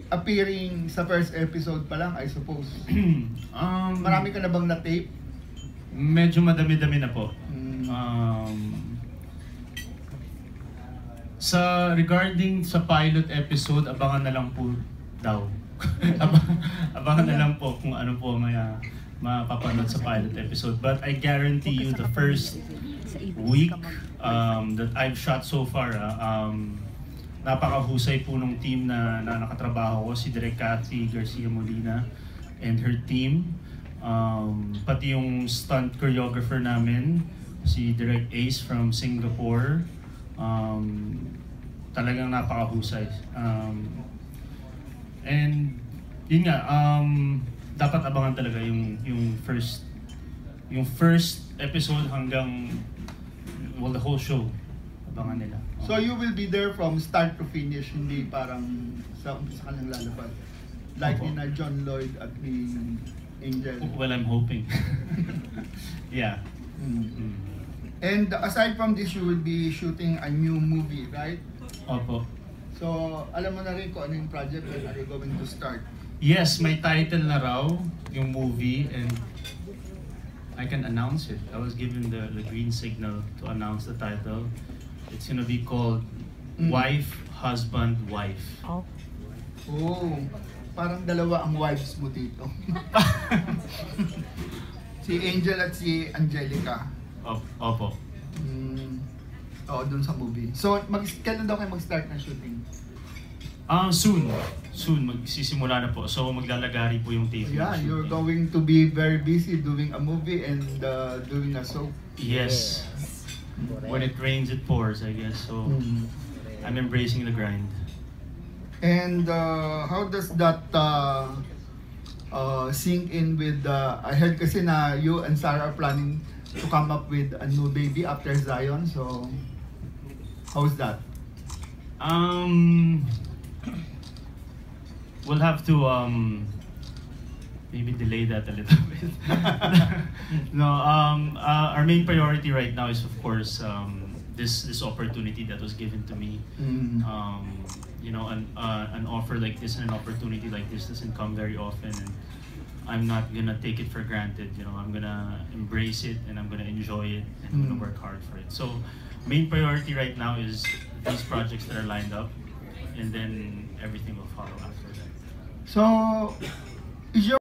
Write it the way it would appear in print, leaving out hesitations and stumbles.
appearing sa first episode pa lang, I suppose. Marami ka na bang na-tape? Medyo madami-dami na po. Sa regarding sa pilot episode, abangan na lang po daw. Abangan na lang po kung ano po mapapanood sa pilot episode. But I guarantee you the first week that I've shot so far, napakahusay po nung team na nakatrabaho ko, si Direk Cathy Garcia Molina and her team. Pati yung stunt choreographer namin, si Direk Ace from Singapore. Talagang napakahusay. And yun nga, dapat abangan talaga yung first episode hanggang the whole show. Abangan nila. So you will be there from start to finish, hindi parang sa umpisa ka lang lalabas. Like ni na John Lloyd at ni Angel. Well, I'm hoping. Yeah. And aside from this, you will be shooting a new movie, right? Opo. So, alam mo na rin kung ano yung project when are you going to start? Yes, may title na raw yung movie and I can announce it. I was given the green signal to announce the title. It's gonna be called Wife, Husband, Wife. Oh, parang dalawa ang wives mo dito. Si Angel at si Angelica. Opo. Oo, dun sa movie. So, kailan daw kayo mag-start na shooting? Soon, magsisimula na po. So, maglalagari po yung taping. Yeah, you're going to be very busy doing a movie and doing a soap. Yes. When it rains, it pours, I guess. So, I'm embracing the grind. And how does that sink in with I heard kasi na you and Sarah are planning to come up with a new baby after Zion, so how's that? We'll have to maybe delay that a little bit. No, our main priority right now is of course this opportunity that was given to me. You know, an offer like this and an opportunity like this doesn't come very often, and I'm not gonna take it for granted. You know, I'm gonna embrace it and I'm gonna enjoy it and I'm gonna work hard for it. So, main priority right now is these projects that are lined up, and then everything will follow after that. So, is your